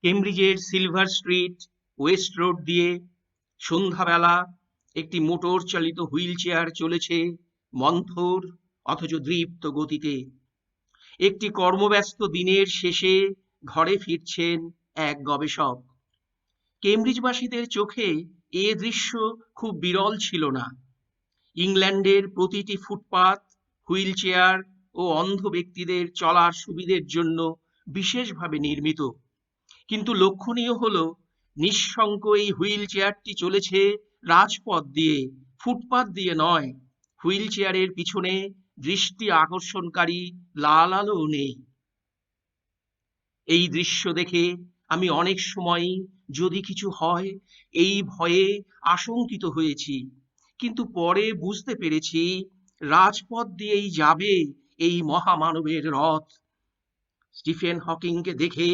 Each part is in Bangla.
কেমব্রিজের সিলভার স্ট্রিট ওয়েস্ট রোড দিয়ে সন্ধ্যাবেলা একটি মোটর চালিত হুইল চেয়ার চলেছে মন্থর অথচ দৃপ্ত গতিতে। একটি কর্মব্যস্ত দিনের শেষে ঘরে ফিরছেন এক গবেষক। কেমব্রিজবাসীদের চোখে এ দৃশ্য খুব বিরল ছিল না। ইংল্যান্ডের প্রতিটি ফুটপাত হুইল চেয়ার ও অন্ধ ব্যক্তিদের চলার সুবিধের জন্য বিশেষভাবে নির্মিত। কিন্তু লক্ষণীয় হলো নিঃশঙ্ক এই হুইল চেয়ারটি চলেছে রাজপথ দিয়ে, ফুটপাত দিয়ে নয়। হুইল চেয়ারের পিছনে দৃষ্টি আকর্ষণকারী লাল আলো নেই। এই দৃশ্য দেখে আমি অনেক সময়ই যদি কিছু হয় এই ভয়ে আশঙ্কিত হয়েছি, কিন্তু পরে বুঝতে পেরেছি রাজপথ দিয়েই যাবে এই মহামানবের রথ। স্টিফেন হকিংকে দেখে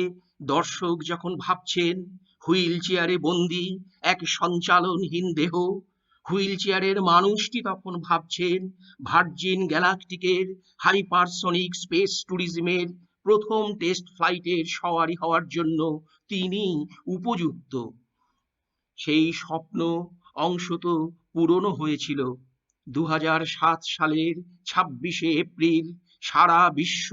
দর্শক যখন ভাবছেন হুইল চেয়ারে বন্দি এক সঞ্চালনহীন দেহ, হুইল চেয়ারের মানুষটি তখন ভাবছেন ভার্জিন গ্যালাকটিকের হাইপারসনিক স্পেস ট্যুরিজমের প্রথম টেস্ট ফ্লাইটের সওয়ারি হওয়ার জন্য তিনি উপযুক্ত। সেই স্বপ্ন অংশত পূরণও হয়েছিল। 2007 সালের 26শে এপ্রিল সারা বিশ্ব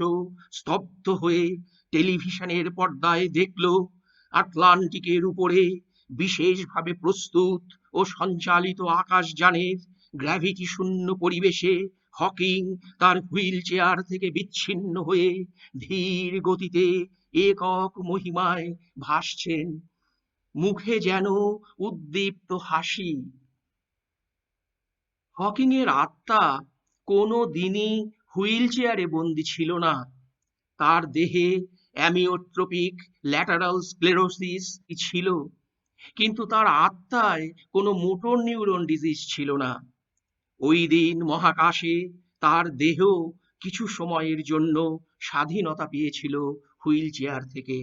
স্তব্ধ হয়ে টেলিভিশনের পর্দায় দেখল আটলান্টিকের উপরে বিশেষভাবে প্রস্তুত ও সঞ্চালিত আকাশযানের গ্র্যাভিটি শূন্য পরিবেশে হকিং তার হুইল চেয়ার থেকে বিচ্ছিন্ন হয়ে ধীর গতিতে একক মহিমায় ভাসছেন, মুখে যেন উদ্দীপ্ত হাসি। হকিং এর আত্মা কোনো দিনই হুইল চেয়ারে বন্দী ছিল না। তার দেহে অ্যামিওট্রপিক ল্যাটারাল স্ক্লেরোসিস ছিল, কিন্তু তার আত্মায় কোনো মোটর নিউরন ডিজিজ ছিল না। ওই দিন মহাকাশে তার দেহ কিছু সময়ের জন্য স্বাধীনতা পেয়েছিল হুইল চেয়ার থেকে।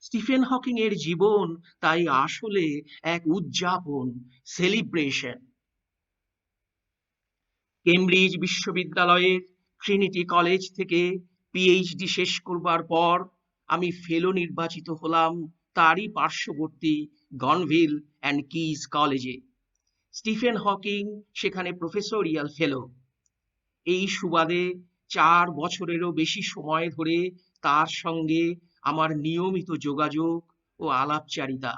স্টিফেন হকিং এর জীবন তাই আসলে এক উদযাপন, সেলিব্রেশন। কেমব্রিজ বিশ্ববিদ্যালয়ের ট্রিনিটি কলেজ থেকে পিএইচডি শেষ করবার পর আমি ফেলো নির্বাচিত হলাম তারই পার্শ্ববর্তী গনভিল অ্যান্ড কিজ কলেজে। স্টিফেন হকিং সেখানে প্রফেসরিয়াল ফেলো। এই সুবাদে 4 বছরেরও বেশি সময় ধরে তার সঙ্গে আমার নিয়মিত যোগাযোগ ও আলাপচারিতা।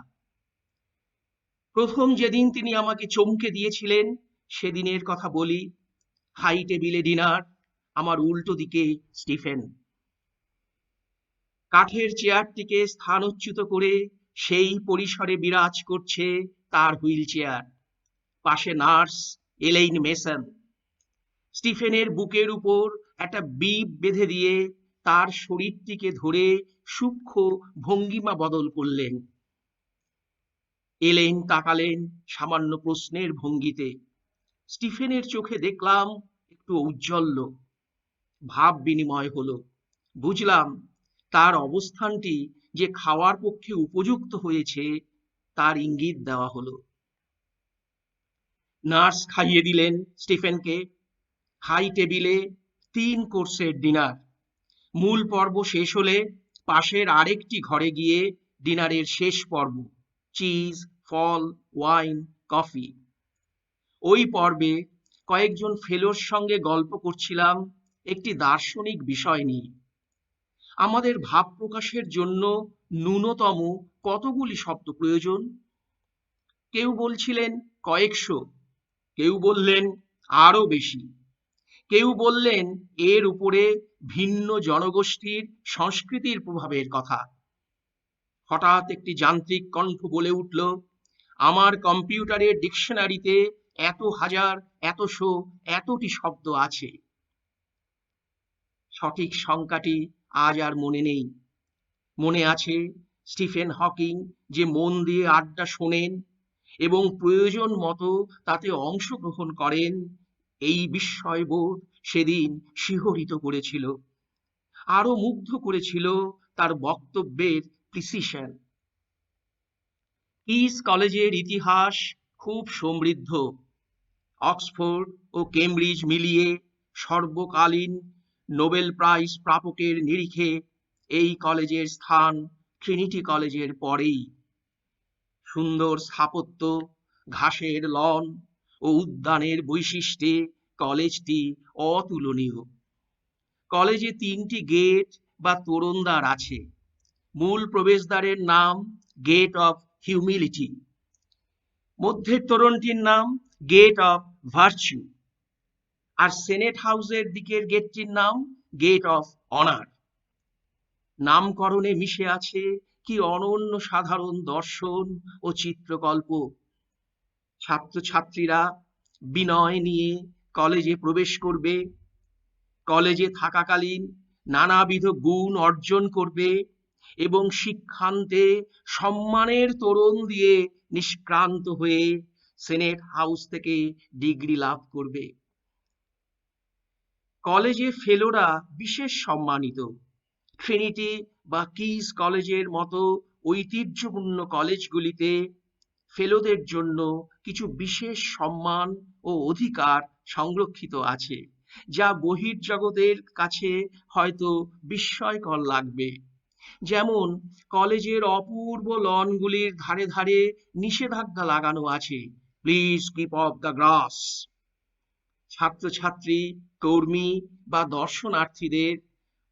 প্রথম যেদিন তিনি আমাকে চমকে দিয়েছিলেন সেদিনের কথা বলি। হাই টেবিলে ডিনার, আমার উল্টো দিকে স্টিফেন। কাঠের চেয়ারটিকে স্থানচ্যুত করে সেই পরিসরে বিরাজ করছে তার হুইল চেয়ার। পাশে নার্স এলেইন মেসন। স্টিফেনের বুকের উপর একটা বিপ বেঁধে দিয়ে তার শরীরটিকে ধরে সূক্ষ্ম ভঙ্গিমা বদল করলেন। এলেইন তাকালেন সামান্য প্রশ্নের ভঙ্গিতে। স্টিফেনের চোখে দেখলাম একটু ঔজ্জ্বল্য। ভাব বিনিময় হলো। বুঝলাম তার অবস্থানটি যে খাওয়ার পক্ষে উপযুক্ত হয়েছে তার ইঙ্গিত দেওয়া হলো। নার্স খাইয়ে দিলেন স্টিফেনকে। হাই টেবিলে 3 কোর্সের ডিনার। মূল পর্ব শেষ হলে পাশের আরেকটি ঘরে গিয়ে ডিনারের শেষ পর্ব, চিজ, ফল, ওয়াইন, কফি। ওই পর্বে কয়েকজন ফেলোর সঙ্গে গল্প করছিলাম একটি দার্শনিক বিষয় নিয়ে। আমাদের ভাব প্রকাশের জন্য ন্যূনতম কতগুলি শব্দ প্রয়োজন? কেউ বলছিলেন কয়েকশো, কেউ বললেন আরো বেশি, কেউ বললেন এর উপরে ভিন্ন জনগোষ্ঠীর সংস্কৃতির প্রভাবের কথা। হঠাৎ একটি যান্ত্রিক কণ্ঠ বলে উঠল, আমার কম্পিউটারের ডিকশনারিতে এত হাজার, এতশো, এতটি শব্দ আছে। সঠিক সংখ্যাটি আজ আর মনে নেই। মনে আছে স্টিফেন হকিং যে মন দিয়ে আড্ডা শোনেন এবং প্রয়োজন মতো তাতে অংশগ্রহণ করেন, এই বিস্ময়বোধ সেদিন শিহরিত করেছিল। আরো মুগ্ধ করেছিল তার বক্তব্যের প্রিসিশন। কিস কলেজের ইতিহাস খুব সমৃদ্ধ। অক্সফোর্ড ও কেমব্রিজ মিলিয়ে সর্বকালীন নোবেল প্রাইজ প্রাপকের নিরিখে এই কলেজের স্থান ট্রিনিটি কলেজের পরেই। সুন্দর স্থাপত্য, ঘাসের লন ও উদ্যানের বৈশিষ্ট্যে কলেজটি অতুলনীয়। কলেজে 3টি গেট বা তোরণদ্বার আছে। মূল প্রবেশদ্বারের নাম গেট অফ হিউমিলিটি। মধ্যের তোরণটির নাম গেট অফ ভার্চু। আর সেনেট হাউসের দিকের গেটটির নাম গেট অফ অনার। নামকরণে মিশে আছে কি অনন্য সাধারণ দর্শন ও চিত্রকল্প। ছাত্রছাত্রীরা বিনয় নিয়ে কলেজে প্রবেশ করবে, কলেজে থাকাকালীন নানাবিধ গুণ অর্জন করবে এবং শিক্ষান্তে সম্মানের তোরণ দিয়ে নিষ্ক্রান্ত হয়ে সেনেট হাউস থেকে ডিগ্রি লাভ করবে। কলেজে ফেলোরা বিশেষ সম্মানিত। ট্রিনিটি বা কিস কলেজের মতো ঐতিহ্যপূর্ণ কলেজগুলিতে ফেলোদের জন্য কিছু বিশেষ সম্মান ও অধিকার সংরক্ষিত আছে, যা বহির্জগতের কাছে হয়তো বিস্ময়কর লাগবে। যেমন কলেজের অপূর্ব লনগুলির ধারে ধারে নিষেধাজ্ঞা লাগানো আছে, please keep of the grass. ছাত্রছাত্রী, কর্মী বা দর্শনার্থীদের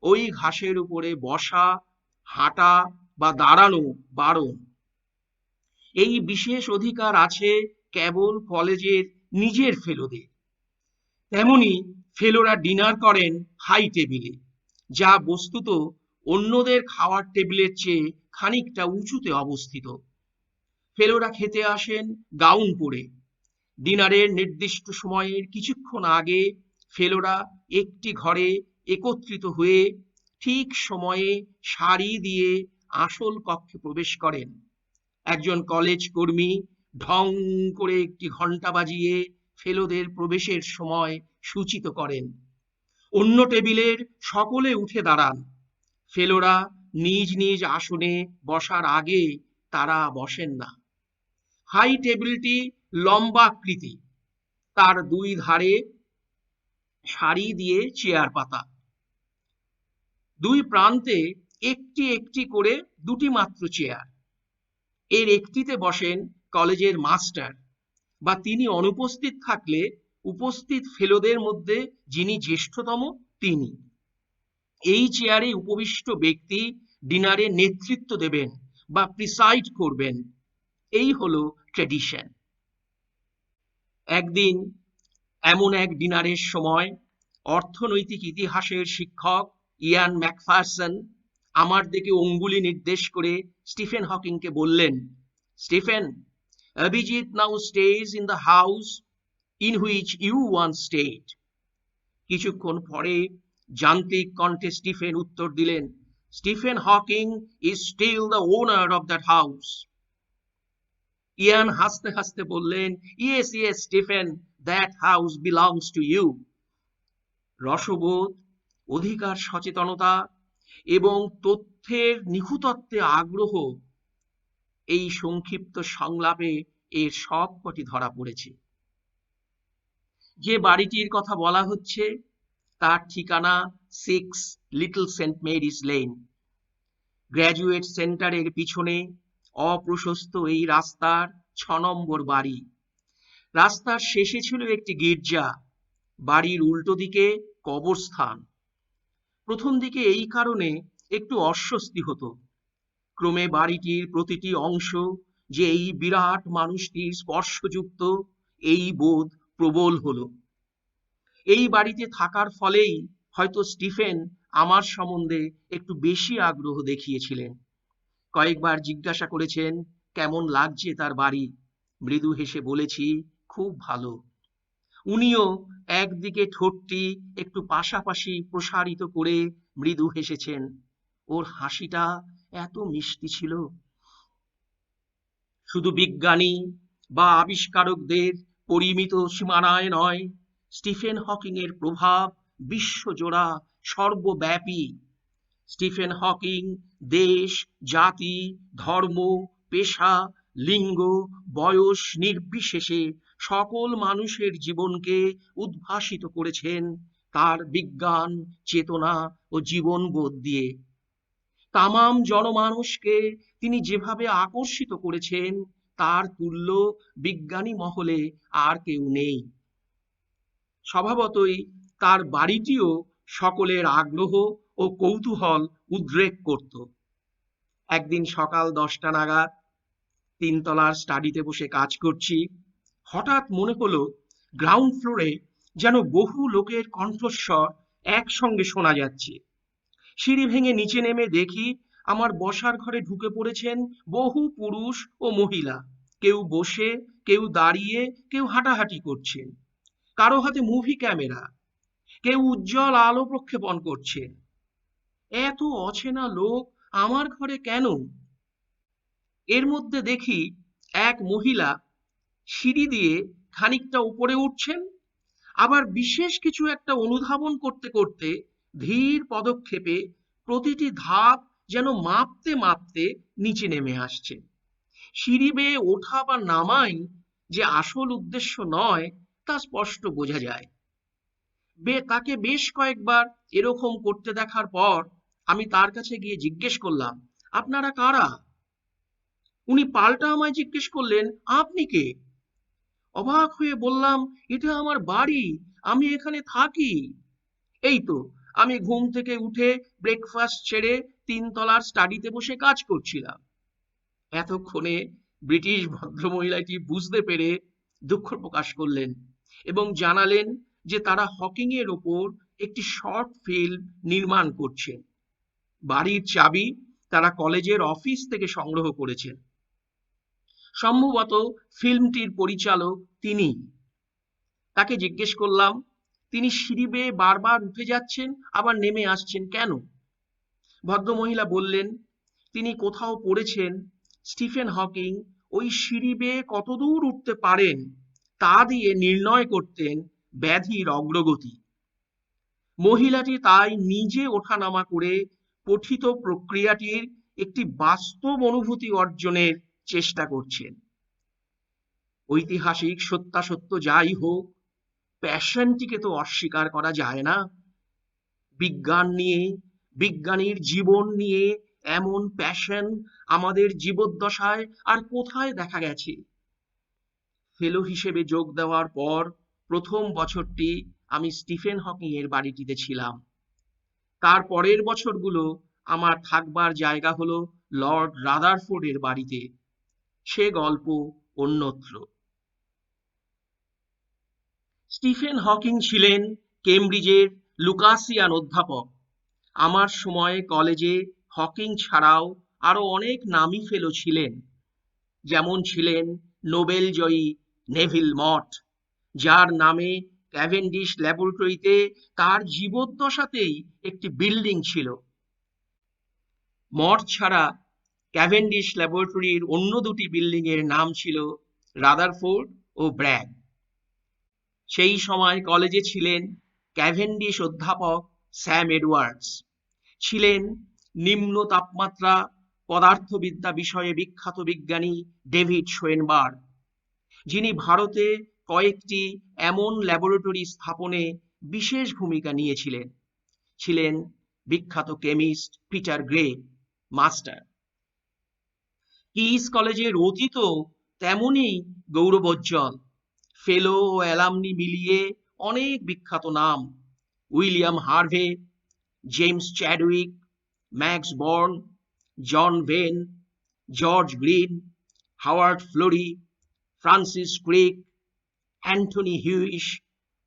ওই ঘাসের উপরে বসা, হাঁটা বা দাঁড়ানো বারণ। এই বিশেষ অধিকার আছে কেবল কলেজের নিজের ফেলোদের। তেমনি ফেলোরা ডিনার করেন হাই টেবিলে, যা বস্তুত অন্যদের খাওয়ার টেবিলের চেয়ে খানিকটা উঁচুতে অবস্থিত। ফেলোরা খেতে আসেন গাউন পরে। ডিনারের নির্দিষ্ট সময়ের কিছুক্ষণ আগে ফেলোরা একটি ঘরে একত্রিত হয়ে ঠিক সময়ে সারি দিয়ে আসল কক্ষে প্রবেশ করেন। একজন কলেজ কর্মী ঢং করে একটি ঘন্টা বাজিয়ে ফেলোদের প্রবেশের সময় সূচিত করেন। অন্য টেবিলের সকলে উঠে দাঁড়ান। ফেলোরা নিজ নিজ আসনে বসার আগে তারা বসেন না। হাই টেবিলটি লম্বাকৃতি, তার 2 ধারে সারি দিয়ে চেয়ার পাতা। 2 প্রান্তে একটি একটি করে 2টি মাত্র চেয়ার। এর একটিতে বসেন কলেজের মাস্টার, বা তিনি অনুপস্থিত থাকলে উপস্থিত ফেলোদের মধ্যে যিনি জ্যেষ্ঠতম তিনি। এই চেয়ারে উপবিষ্ট ব্যক্তি ডিনারে নেতৃত্ব দেবেন বা প্রিসাইড করবেন। এই হলো ট্র্যাডিশন। একদিন এমন এক ডিনারের সময় অর্থনৈতিক ইতিহাসের শিক্ষক ইয়ান ম্যাকফারসন আমার দিকে অঙ্গুলি নির্দেশ করে স্টিফেন হকিংকে বললেন, Stephen, Abhijit now stayed in the house in which you once stayed. কিছুক্ষণ পরে যান্ত্রিক কণ্ঠে স্টিফেন উত্তর দিলেন, Stephen Hawking is still the owner of that house. Ian হাসতে হাসতে বললেন, yes yes Stephen, that house belongs to you. রসবোধ, অধিকার সচেতনতা এবং তথ্যের নিখুঁতত্বে আগ্রহ, এই সংক্ষিপ্ত সংলাপে এর সবকটি ধরা পড়েছে। যে বাড়িটির কথা বলা হচ্ছে তার ঠিকানা 6 Little Saint Mary's Lane. Graduate সেন্টারের পিছনে অপ্রশস্ত এই রাস্তার 6 নম্বর বাড়ি। রাস্তার শেষে ছিল একটি গির্জা, বাড়ির উল্টো দিকে কবরস্থান। প্রথম দিকে এই কারণে একটু অস্বস্তি হতো। ক্রমে বাড়িটির প্রতিটি অংশ যে এই বিরাট মানুষটির স্পর্শযুক্ত, এই বোধ প্রবল হলো। এই বাড়িতে থাকার ফলেই হয়তো স্টিফেন আমার সম্বন্ধে একটু বেশি আগ্রহ দেখিয়েছিলেন। কয়েকবার জিজ্ঞাসা করেছেন কেমন লাগছে তার বাড়ি। মৃদু হেসে বলেছি, খুব ভালো। উনিও একদিকে ঠোঁটটি একটু পাশাপাশি প্রসারিত করে মৃদু হেসেছেন। ওর হাসিটা এত মিষ্টি ছিল। শুধু বিজ্ঞানী বা আবিষ্কারকদের পরিমিত সীমানায় নয়, স্টিফেন হকিং এর প্রভাব বিশ্বজোড়া, সর্বব্যাপী। স্টিফেন হকিং দেশ, জাতি, ধর্ম, পেশা, লিঙ্গ, বয়স নির্বিশেষে সকল মানুষের জীবনকে উদ্ভাসিত করেছেন তার বিজ্ঞান, চেতনা ও জীবনবোধ দিয়ে। তামাম জনমানুষকে তিনি যেভাবে আকর্ষিত করেছেন তার তুল্য বিজ্ঞানী মহলে আর কেউ নেই। স্বভাবতই তার বাড়িটিও সকলের আগ্রহ ও কৌতূহল উদ্রেক করত। একদিন সকাল 10টা নাগাদ 3 তলার স্টাডিতে বসে কাজ করছি। হঠাৎ মনে হলো গ্রাউন্ড ফ্লোরে যেন বহু লোকের কণ্ঠস্বর একসঙ্গে শোনা যাচ্ছে। সিঁড়ি ভেঙে নিচে নেমে দেখি আমার বসার ঘরে ঢুকে পড়েছেন বহু পুরুষ ও মহিলা। কেউ বসে, কেউ দাঁড়িয়ে, কেউ হাঁটাহাঁটি করছেন। কারো হাতে মুভি ক্যামেরা, কেউ উজ্জ্বল আলো প্রক্ষেপণ করছেন। এত অচেনা লোক আমার ঘরে কেন? এর মধ্যে দেখি এক মহিলা সিঁড়ি দিয়ে খানিকটা উপরে উঠছেন, আবার বিশেষ কিছু একটা অনুধাবন করতে করতে ধীর পদক্ষেপে প্রতিটি ধাপ যেন মাপতে মাপতে নিচে নেমে আসছে। সিঁড়ি বেয়ে ওঠা বা নামাই যে আসল উদ্দেশ্য নয় তা স্পষ্ট বোঝা যায়। তাকে বেশ কয়েকবার এরকম করতে দেখার পর আমি তার কাছে গিয়ে জিজ্ঞেস করলাম, আপনারা কারা? উনি পাল্টা আমায় জিজ্ঞেস করলেন, আপনি কে? অবাক হয়ে বললাম, এটা আমার বাড়ি, আমি এখানে থাকি। এই তো আমি ঘুম থেকে উঠে ব্রেকফাস্ট ছেড়ে 3 তলার স্টাডিতে বসে কাজ করছিলাম। এতক্ষণে ব্রিটিশ ভদ্রমহিলাটি বুঝতে পেরে দুঃখ প্রকাশ করলেন এবং জানালেন যে তারা হকিং এর ওপর একটি শর্ট ফিল্ম নির্মাণ করছেন। বাড়ির চাবি তারা কলেজের অফিস থেকে সংগ্রহ করেছেন। সম্ভবত ফিল্মটির পরিচালক তিনি। তাকে জিজ্ঞেস করলাম, তিনি সিঁড়ি বেয়ে বারবার উঠে যাচ্ছেন আবার নেমে আসছেন কেন? ভদ্রমহিলা বললেন, তিনি কোথাও পড়েছেন স্টিফেন হকিং ওই সিঁড়ি বেয়ে কতদূর উঠতে পারেন তা দিয়ে নির্ণয় করতেন ব্যাধির অগ্রগতি। মহিলাটি তাই নিজে ওঠানামা করে পঠিত প্রক্রিয়াটির একটি বাস্তব অনুভূতি অর্জনের চেষ্টা করছেন। ঐতিহাসিক সত্যাসত্য যাই হোক, প্যাশনটিকে তো অস্বীকার করা যায় না। বিজ্ঞান নিয়ে, বিজ্ঞানীর জীবন নিয়ে এমন প্যাশন আমাদের জীবদ্দশায় আর কোথায় দেখা গেছে? ফেলো হিসেবে যোগ দেওয়ার পর প্রথম বছরটি আমি স্টিফেন হকিং এর বাড়িটিতে ছিলাম। তার পরের বছরগুলো আমার থাকবার জায়গা হলো লর্ড রাদারফোর্ডের বাড়িতে। সে গল্প অন্যত্র। স্টিফেন হকিং ছিলেন কেমব্রিজের লুকাসিয়ান অধ্যাপক। আমার সময়ে কলেজে হকিং ছাড়াও আরো অনেক নামী ফেলো ছিলেন। যেমন ছিলেন নোবেল জয়ী নেভিল মট, যার নামে ক্যাভেন্ডিশ ল্যাবরেটরিতে তার জীবদ্দশাতেই একটি বিল্ডিং ছিল। মট ছাড়া ক্যাভেন্ডিশ ল্যাবরেটরির অন্য দুটি বিল্ডিং এর নাম ছিল রাদারফোর্ড ও ব্র্যাগ। সেই সময় কলেজে ছিলেন ক্যাভেন্ডিশ অধ্যাপক স্যাম এডওয়ার্ডস, ছিলেন নিম্ন তাপমাত্রা পদার্থবিদ্যা বিষয়ে বিখ্যাত বিজ্ঞানী ডেভিড শোয়েনবার্গ, যিনি ভারতে কয়েকটি এমন ল্যাবরেটরি স্থাপনে বিশেষ ভূমিকা নিয়েছিলেন। ছিলেন বিখ্যাত chemist Peter grey master. Kiss কলেজের অতীতও তেমনই গৌরবোজ্জ্বল। ফেলো ও অ্যালামনি মিলিয়ে অনেক বিখ্যাত নাম: William Harvey, James Chadwick, Max Born, John Venn, George Green, Howard Florey, Francis Crick, Antony Hewish,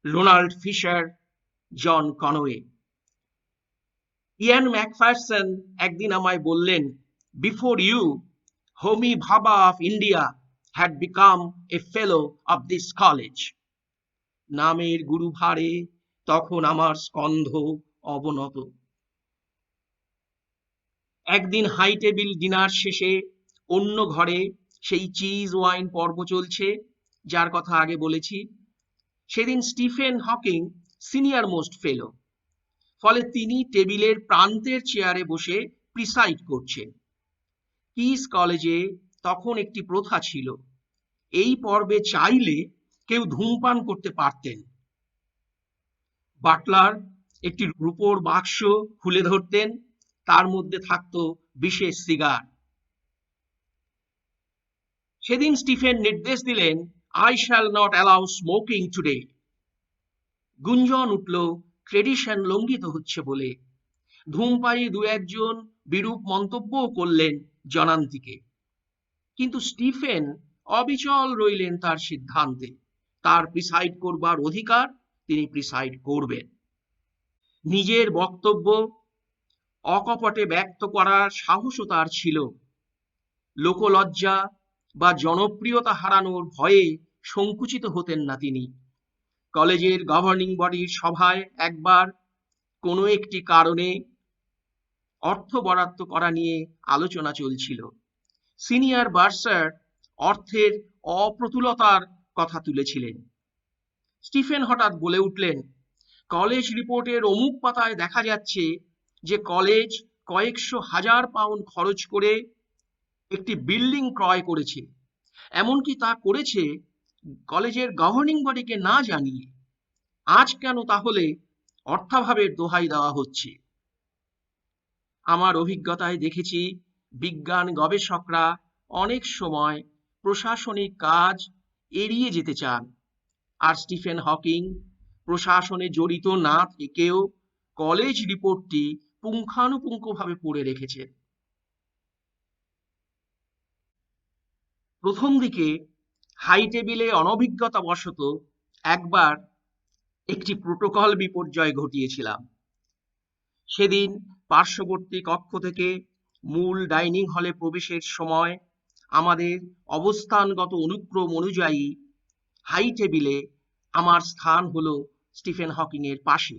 Ronald Fisher, John Conway. Ian MacPherson একদিন আমায় বললেন, before you, Homi Bhabha of India had become a fellow of this college. নামের গুরুভারে তখন আমার স্কন্ধ অবনত। একদিন হাই টেবিল ডিনার শেষে অন্য ঘরে সেই চিজ ওয়াইন পর্ব চলছে, যার কথা আগে বলেছি। সেদিন স্টিফেন হকিং সিনিয়র মোস্ট ফেলো, ফলে তিনি টেবিলের প্রান্তের চেয়ারে বসে প্রিসাইড করছেন। কিস কলেজে তখন একটি প্রথা ছিল, এই পর্বে চাইলে কেউ ধূমপান করতে পারতেন। বাটলার একটি রূপোর বাক্স খুলে ধরতেন, তার মধ্যে থাকতো বিশেষ সিগার। সেদিন স্টিফেন নির্দেশ দিলেন, I shall not allow smoking today. গুঞ্জন উঠল ট্রেডিশন লঙ্ঘিত হচ্ছে বলে। ধূমপায়ী দু একজন বিরূপ মন্তব্যও করলেন জনান্তিকে। কিন্তু স্টিফেন অবিচল রইলেন তার সিদ্ধান্তে। তার প্রিসাইড করবার অধিকার, তিনি প্রিসাইড করবেন। নিজের বক্তব্য অকপটে ব্যক্ত করার সাহসও তার ছিল। লোকলজ্জা বা জনপ্রিয়তা হারানোর ভয়ে সংকুচিত হতেন না তিনি। কলেজের গভর্নিং বডির সভায় একবার কোনো একটি কারণে অর্থ বরাদ্দ করা নিয়ে আলোচনা চলছিল। সিনিয়র বার্সার অর্থের অপ্রতুলতার কথা তুলেছিলেন। স্টিফেন হঠাৎ বলে উঠলেন, কলেজ রিপোর্টের অমুক পাতায় দেখা যাচ্ছে যে কলেজ কয়েকশো হাজার পাউন্ড খরচ করে একটি বিল্ডিং ক্রয় করেছে, এমনকি তা করেছে কলেজের গভর্নিং বডিকে না জানিয়ে। আজ কেন তাহলে অর্থাভাবের দোহাই দেওয়া হচ্ছে? আমার অভিজ্ঞতায় দেখেছি, বিজ্ঞান গবেষকরা অনেক সময় প্রশাসনিক কাজ এড়িয়ে যেতে চান, আর স্টিফেন হকিং প্রশাসনে জড়িত না থেকেও কলেজ রিপোর্টটি পুঙ্খানুপুঙ্খভাবে পড়ে রেখেছেন। প্রথম দিকে হাই টেবিলে অনভিজ্ঞতাবশত একবার একটি প্রোটোকল বিপর্যয় ঘটিয়েছিলাম। সেদিন পার্শ্ববর্তী কক্ষ থেকে মূল ডাইনিং হলে প্রবেশের সময় আমাদের অবস্থানগত অনুক্রম অনুযায়ী হাই টেবিলে আমার স্থান হলো স্টিফেন হকিং এর পাশে।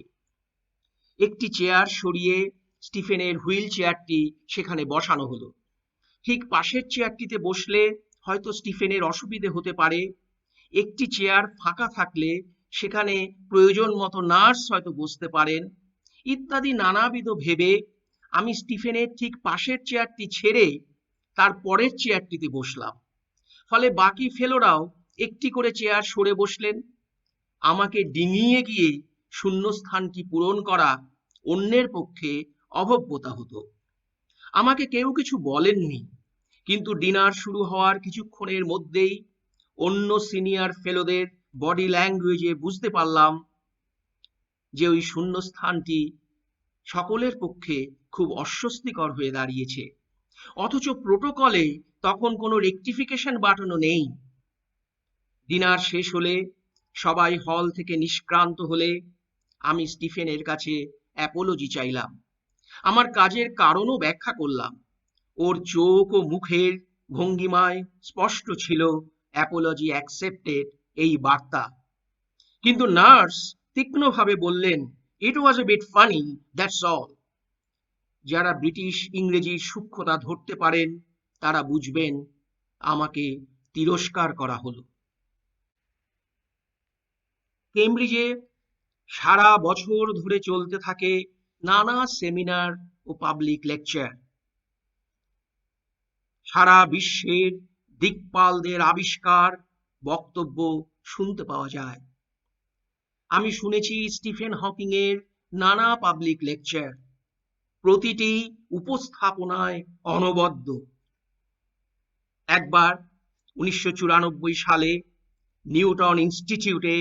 একটি চেয়ার সরিয়ে স্টিফেনের হুইল চেয়ারটি সেখানে বসানো হলো। ঠিক পাশের চেয়ারটিতে বসলে হয়তো স্টিফেনের অসুবিধে হতে পারে, একটি চেয়ার ফাঁকা থাকলে সেখানে প্রয়োজন মতো নার্স হয়তো বসতে পারেন, ইত্যাদি নানাবিধ ভেবে আমি স্টিফেনের ঠিক পাশের চেয়ারটি ছেড়ে তার পরের চেয়ারটিতে বসলাম। ফলে বাকি ফেলোরাও একটি করে চেয়ার সরে বসলেন। আমাকে ডিঙিয়ে গিয়ে শূন্যস্থানটি পূরণ করা অন্যের পক্ষে অভব্যতা হতো। আমাকে কেউ কিছু বলেননি, কিন্তু ডিনার শুরু হওয়ার কিছুক্ষণের মধ্যেই অন্য সিনিয়র ফেলোদের বডি ল্যাঙ্গুয়েজে বুঝতে পারলাম যে ওই শূন্যস্থানটি সকলের পক্ষে খুব অস্বস্তিকর হয়ে দাঁড়িয়েছে। অথচ প্রোটোকলে তখন কোনো রেকটিফিকেশন বাটনও নেই। ডিনার শেষ হলে, সবাই হল থেকে নিষ্ক্রান্ত হলে, আমি স্টিফেনের কাছে অ্যাপোলজি চাইলাম। আমার কাজের কারণও ব্যাখ্যা করলাম। ওর চোখ ও মুখের ভঙ্গিমায় স্পষ্ট ছিল অ্যাপোলজি অ্যাকসেপ্টেড এই বার্তা। কিন্তু নার্স তীক্ষ্ণভাবে বললেন, it was a bit funny, that's all. যারা ব্রিটিশ ইংরেজির সূক্ষ্মতা ধরতে পারেন তারা বুঝবেন আমাকে তিরস্কার করা হলো। কেমব্রিজে সারা বছর ধরে চলতে থাকে নানা সেমিনার ও পাবলিক লেকচার। সারা বিশ্বের দিকপালদের আবিষ্কার, বক্তব্য শুনতে পাওয়া যায়। আমি শুনেছি স্টিফেন হকিং এর নানা পাবলিক লেকচার, প্রতিটি উপস্থাপনায় অনবদ্য। একবার 1994 সালে নিউটন ইনস্টিটিউটে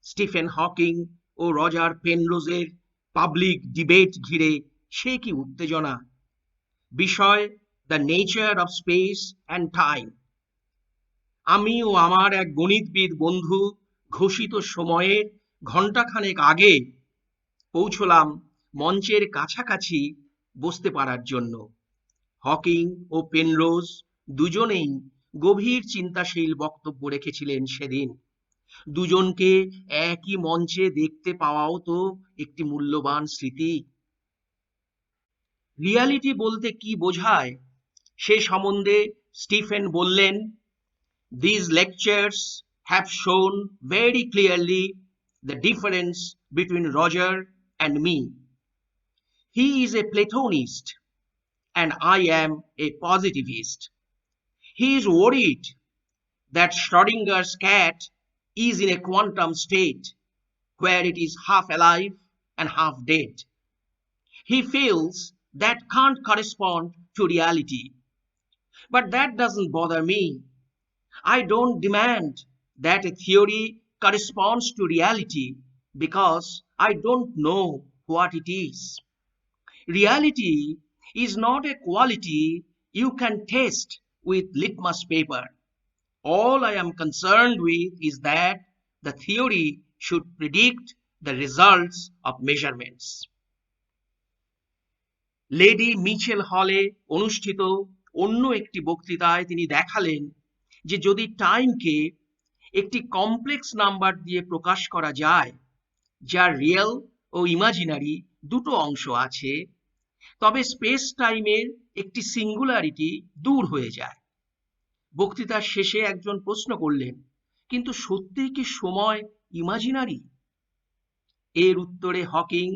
স্টিফেন হকিং ও রজার পেনরোজের পাবলিক ডিবেট ঘিরে সে কি উত্তেজনা! বিষয় the nature of speech and time. আমি ও আমার এক গণিতবিদ বন্ধু ঘোষিত সময়ের ঘণ্টাখানেক আগে পৌঁছলাম মঞ্চের কাছাকাছি বসতে পারার জন্য। হকিং ও পেনরোজ দুজনেই গভীর চিন্তাশীল বক্তব্য রেখেছিলেন সেদিন। দুজনকে একই মঞ্চে দেখতে পাওয়াও তো একটি মূল্যবান স্মৃতি। রিয়ালিটি বলতে কি বোঝায় সে সম্বন্ধে স্টিফেন বললেন, These lectures have shown very clearly the difference between Roger and me. He is a Platonist and I am a positivist. He is worried that Schrodinger's cat is in a quantum state where it is half alive and half dead. He feels that can't correspond to reality. But that doesn't bother me. I don't demand that a theory corresponds to reality because I don't know what it is. Reality is not a quality you can test with litmus paper. All I am concerned with is that the theory should predict the results of measurements. Lady Mitchell হলে অনুষ্ঠিত অন্য একটি বক্তৃতায় তিনি দেখালেন যে যদি টাইমকে একটি কমপ্লেক্স নাম্বার দিয়ে প্রকাশ করা যায়, যার রিয়েল ও ইমাজিনারি দুটো অংশ আছে, তবে স্পেস টাইমের একটি সিঙ্গুলারিটি দূর হয়ে যায়। বক্তৃতার শেষে একজন প্রশ্ন করলেন, কিন্তু সত্যিই কি সময় ইমাজিনারি? এর উত্তরে হকিং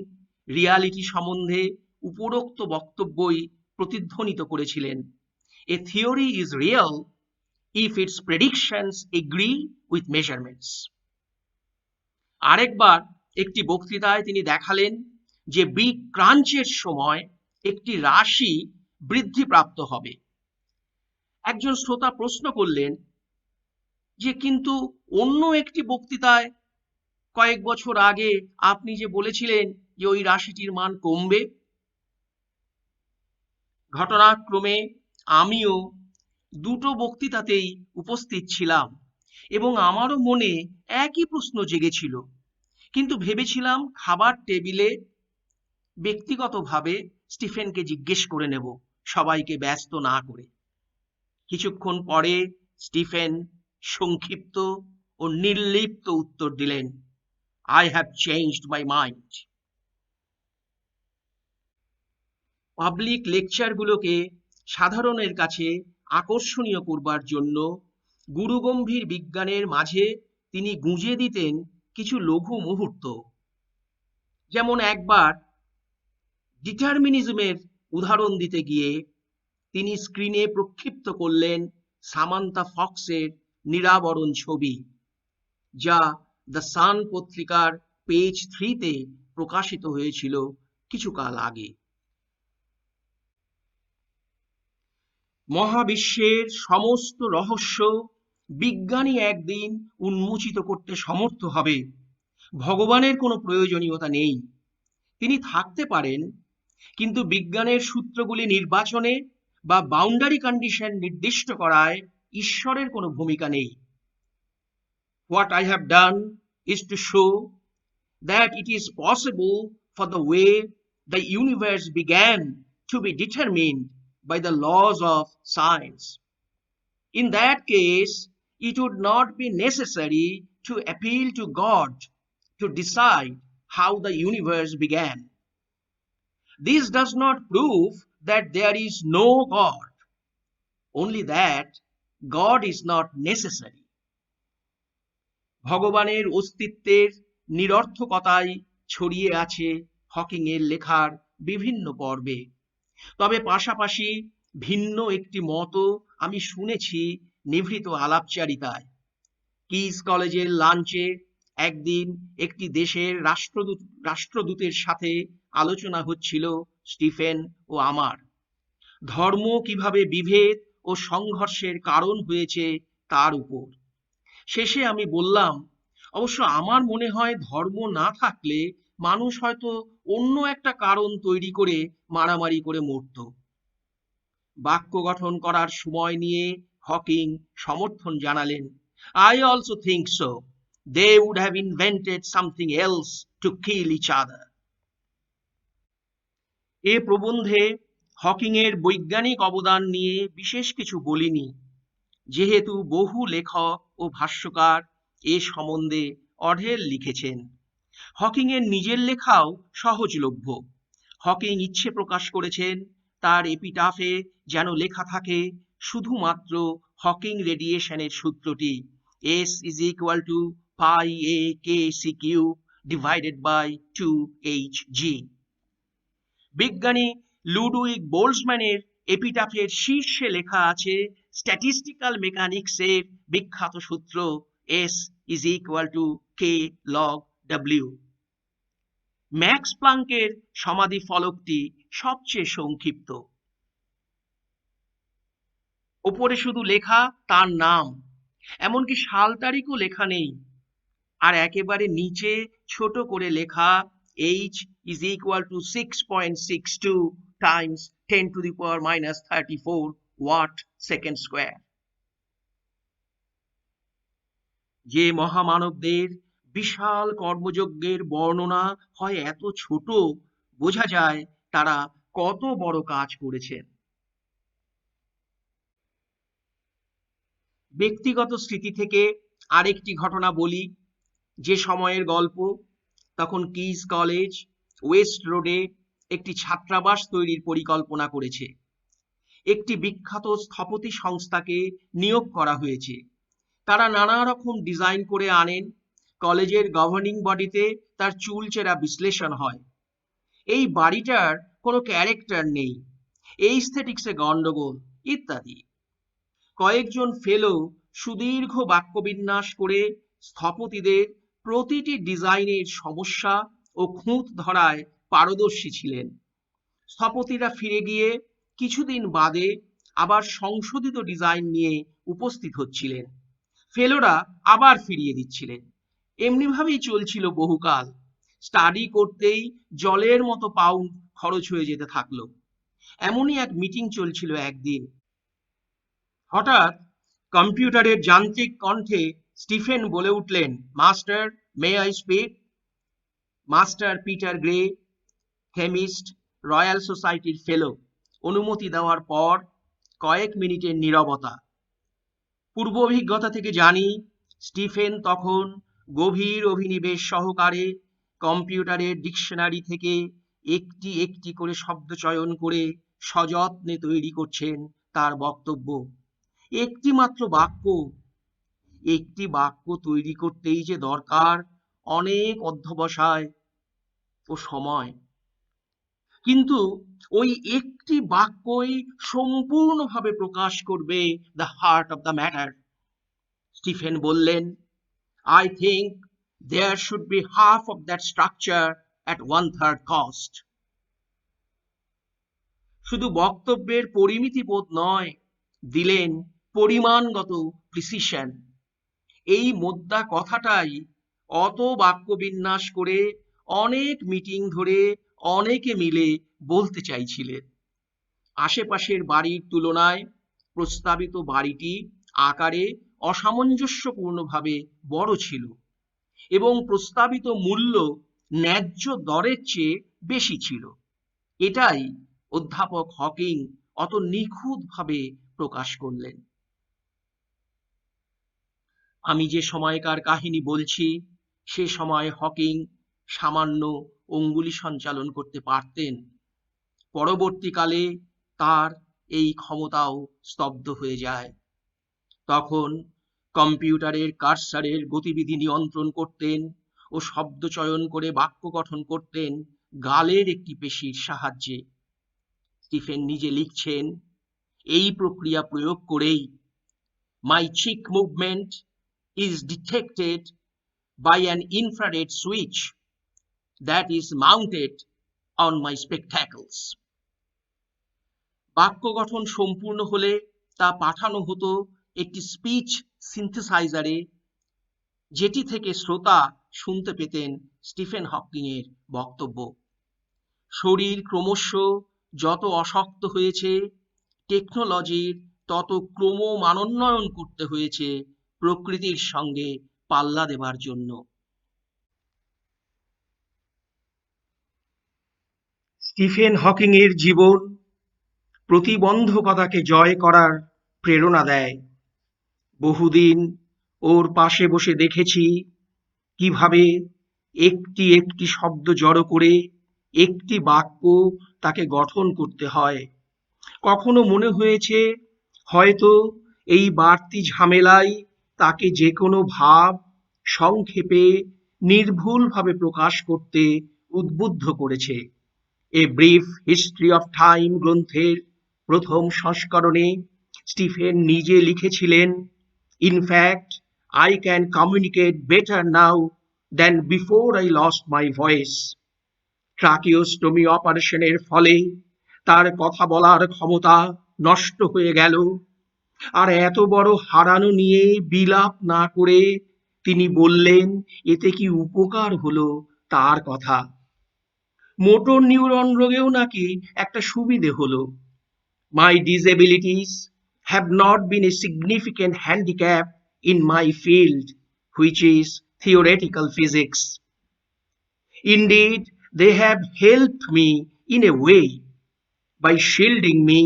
রিয়ালিটি সম্বন্ধে উপরোক্ত বক্তব্যই প্রতিধ্বনিত করেছিলেন, a theory is real if its predictions agree with measurements. আরেকবার একটি বক্তৃতায় তিনি দেখালেন যে বিগ ক্রাঞ্চের সময় একটি রাশি বৃদ্ধিপ্রাপ্ত হবে। একজন শ্রোতা প্রশ্ন করলেন যে কিন্তু অন্য একটি বক্তৃতায় কয়েক বছর আগে আপনি যে বলেছিলেন যে ওই রাশিটির মান কমবে। ঘটনাক্রমে আমিও দুটো বক্তৃতাতেই উপস্থিত ছিলাম এবং আমারও মনে একই প্রশ্ন জেগেছিল, কিন্তু ভেবেছিলাম খাবার টেবিলে ব্যক্তিগতভাবে স্টিফেনকে জিজ্ঞেস করে নেব, সবাইকে ব্যস্ত না করে। কিছুক্ষণ পরে স্টিফেন সংক্ষিপ্ত ও নির্লিপ্ত উত্তর দিলেন, I have changed my mind. Public লেকচারগুলোকে সাধারণের কাছে আকর্ষণীয় করবার জন্য গুরুগম্ভীর বিজ্ঞানের মাঝে তিনি গুঁজে দিতেন কিছু লঘু মুহূর্ত। যেমন একবার ডিটারমিনিজমের উদাহরণ দিতে গিয়ে তিনি স্ক্রিনে প্রক্ষিপ্ত করলেন সামান্থা ফক্সের নিরাবরণ ছবি, যা দ্য সান পত্রিকার পেজ 3-তে প্রকাশিত হয়েছিল কিছুকাল আগে। মহাবিশ্বের সমস্ত রহস্য বিজ্ঞানী একদিন উন্মোচিত করতে সমর্থ হবে ভগবানের কোনো প্রয়োজনীয়তা নেই। তিনি থাকতে পারেন, কিন্তু বিজ্ঞানের সূত্রগুলি নির্বাচনে বা বাউন্ডারি কন্ডিশন নির্দিষ্ট করায় ঈশ্বরের কোনো ভূমিকা নেই। What I have done is to show that it is possible for the way the universe began to be determined by the laws of science. In that case, it would not be necessary to appeal to God to decide how the universe began. This does not prove that there is no God, only that God is not necessary. ভগবানের অস্তিত্বের নিরর্থকতাই ছড়িয়ে আছে হকিং এর লেখার বিভিন্ন পর্বে। তবে পাশাপাশি ভিন্ন একটি মতও আমি শুনেছি নিভৃত আলাপচারিতায়। কিস কলেজের লাঞ্চে একদিন একটি দেশের রাষ্ট্রদূতের সাথে আলোচনা হচ্ছিল স্টিফেন ও আমার। ধর্ম কিভাবে বিভেদ ও সংঘর্ষের কারণ হয়েছে তার উপর। শেষে আমি বললাম, অবশ্য আমার মনে হয় ধর্ম না থাকলে মানুষ হয়তো অন্য একটা কারণ তৈরি করে মারামারি করে মরত। বাক্য গঠন করার সময় নিয়ে হকিং সমর্থন জানালেন, I also think so. They would have invented something else to kill each other. এ প্রবন্ধে হকিং এর বৈজ্ঞানিক অবদান নিয়ে বিশেষ কিছু বলিনি, যেহেতু বহু লেখক ও ভাষ্যকার এ সম্বন্ধে অঢেল লিখেছেন। হকিং এর নিজের লেখাও সহজলভ্য। হকিং ইচ্ছে প্রকাশ করেছেন তার এপিটাফে যেন লেখা থাকে শুধুমাত্র হকিং রেডিয়েশনের সূত্রটি S is equal to pi a k c cube divided by 2hg। বিজ্ঞানী লুডউইগ বোলজম্যানের এপিটাফের শীর্ষে লেখা আছে স্ট্যাটিস্টিক্যাল মেকানিক্সের বিখ্যাত সূত্র S is equal to k log w। Max প্লাঙ্কের সমাধি ফলকটি সবচেয়ে সংক্ষিপ্ত। ওপরে শুধু লেখা তার নাম, এমনকি সাল তারিখও লেখা নেই। আর একেবারে নিচে ছোট করে লেখা H is equal to 6.62 times 10 to the power minus 34 watt second square। যে মহামানবদের বিশাল কর্মযজ্ঞের বর্ণনা হয় এত ছোট, বোঝা যায় তারা কত বড় কাজ করেছেন। ব্যক্তিগত স্মৃতি থেকে আরেকটি ঘটনা বলি, যে সময়ের গল্প। তখন কিস কলেজ ওয়েস্ট রোডে একটি ছাত্রাবাস তৈরির পরিকল্পনা করেছে। একটি বিখ্যাত স্থপতি সংস্থাকে নিয়োগ করা হয়েছে। তারা নানা রকম ডিজাইন করে আনেন। কলেজের গভর্নিং বডিতে তার চুলচেরা বিশ্লেষণ হয়। এই বাড়িটার কোনো ক্যারেক্টার নেই, এইস্থেটিক্সে গন্ডগোল ইত্যাদি। কয়েকজন ফেলো সুদীর্ঘ বাক্যবিন্যাস করে স্থপতিদের প্রতিটি ডিজাইনের সমস্যা ও খুঁত ধরায় পারদর্শী ছিলেন। স্থপতিরা ফিরে গিয়ে কিছুদিন বাদে আবার সংশোধিত ডিজাইন নিয়ে উপস্থিত হচ্ছিলেন। ফেলোরা আবার ফিরিয়ে দিচ্ছিলেন। এমনিভাবেই চলছিল বহুকাল। স্টাডি করতেই জলের মতো পাউন্ড খরচ হয়ে যেতে থাকলো। এমনই এক মিটিং চলছিল একদিন। হঠাৎ কম্পিউটারের যান্ত্রিক কণ্ঠে স্টিফেন বলে উঠলেন, master, may I speak? Master Peter grey, chemist, royal সোসাইটির ফেলো, অনুমতি দেওয়ার পর কয়েক মিনিটের নীরবতা। পূর্ব অভিজ্ঞতা থেকে জানি স্টিফেন তখন গভীর অভিনিবেশ সহকারে কম্পিউটারের ডিকশনারি থেকে একটি একটি করে শব্দ চয়ন করে সযত্নে তৈরি করছেন তার বক্তব্য। একটি মাত্র বাক্য, একটি বাক্য তৈরি করতেই যে দরকার অনেক অধ্যবসায় ও সময়। কিন্তু ওই একটি বাক্যই সম্পূর্ণভাবে প্রকাশ করবে the heart of the matter. Stephen বললেন, I think there should be half of that structure at 1/3 cost. শুধু বক্তব্যের পরিমিতি বোধ নয়, দিলেন পরিমাণগত প্রিসিশন, এই মোদ্দা কথাটাই অত বাক্যবিন্যাস করে অনেক মিটিং ধরে অনেকে মিলে বলতে চাইছিলেন। আশেপাশের বাড়ির তুলনায় প্রস্তাবিত বাড়িটি আকারে অসামঞ্জস্যপূর্ণভাবে বড় ছিল এবং প্রস্তাবিত মূল্য ন্যায্য দরের চেয়ে বেশি ছিল। এটাই অধ্যাপক হকিং অত নিখুঁতভাবে প্রকাশ করলেন। আমি যে সময়কার কাহিনী বলছি সে সময় হকিং সামান্য অঙ্গুলি সঞ্চালন করতে পারতেন। পরবর্তীকালে তার এই ক্ষমতাও স্তব্ধ হয়ে যায়। তখন কম্পিউটারের কার্সারের গতিবিধি নিয়ন্ত্রণ করতেন ও শব্দ চয়ন করে বাক্য গঠন করতেন গালের একটি পেশির সাহায্যে। স্টিফেন নিজে লিখছেন, এই প্রক্রিয়া প্রয়োগ করেই my cheek movement is detected by an infrared switch that is mounted on my spectacles. বাক্য গঠন সম্পূর্ণ হলে তা পাঠানো হতো একটি স্পিচ সিনথেসাইজারে, যেটি থেকে শ্রোতা শুনতে পেতেন স্টিফেন হকিং এর বক্তব্য। শরীর ক্রমশ যত অশক্ত হয়েছে, টেকনোলজির তত ক্রমমানোন্নয়ন করতে হয়েছে প্রকৃতির সঙ্গে পাল্লা দেবার জন্য। স্টিফেন হকিং এর জীবন প্রতিবন্ধকতাকে জয় করার প্রেরণা দেয়। বহুদিন ওর পাশে বসে দেখেছি কিভাবে একটি একটি শব্দ জড়ো করে একটি বাক্য তাকে গঠন করতে হয়। কখনো মনে হয়েছে হয়তো এই বাড়তি ঝামেলাই তাকে যে কোনো ভাব সংক্ষেপে নির্ভুলভাবে প্রকাশ করতে উদ্বুদ্ধ করেছে। A brief history of time গ্রন্থের প্রথম সংস্করণে স্টিফেন নিজে লিখেছিলেন, in fact I can communicate better now than before I lost my voice. ট্রাকিওস্টমি অপারেশনের ফলে তার কথা বলার ক্ষমতা নষ্ট হয়ে গেল, আর এত বড় হারানো নিয়ে বিলাপ না করে তিনি বললেন এতে কি উপকার হলো তার কথা। মোটর নিউরন রোগেও নাকি একটা সুবিধে হলো। My disabilities have not been a significant handicap in my field, which is theoretical physics. Indeed, they have helped me in a way by shielding me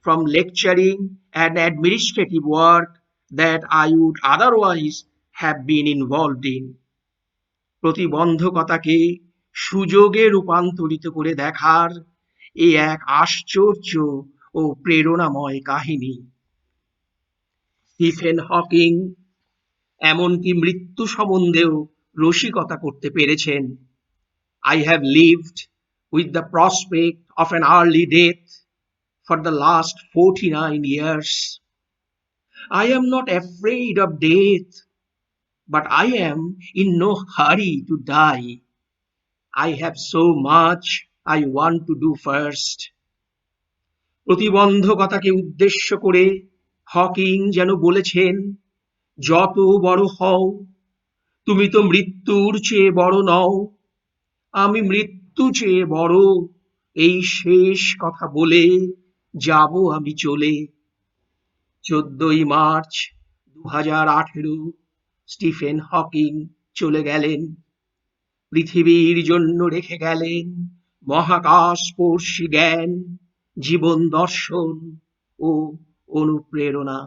from lecturing and administrative work that I would otherwise have been involved in. প্রতিবন্ধকতাকে সুযোগে রূপান্তরিত করে দেখার এ এক আশ্চর্য ও প্রেরণাময় কাহিনী। স্টিফেন হকিং এমনকি মৃত্যু সম্বন্ধেও রসিকতা করতে পেরেছেন। I have lived with the prospect of an early death for the last 49 years. I am not afraid of death, but I am in no hurry to die. I have so much I want to do first. প্রতিবন্ধকতাকে উদ্দেশ্য করে হকিং যেন বলেছেন, যত বড় হও তুমি তো মৃত্যুর চেয়ে বড় নও, আমি মৃত্যু চেয়ে বড়, এই শেষ কথা বলে যাব আমি চলে। 14ই মার্চ 2018 স্টিফেন হকিং চলে গেলেন। পৃথিবীর জন্য রেখে গেলেন মহাকাশস্পর্শী জ্ঞান, জীবন দর্শন ও অনুপ্রেরণা।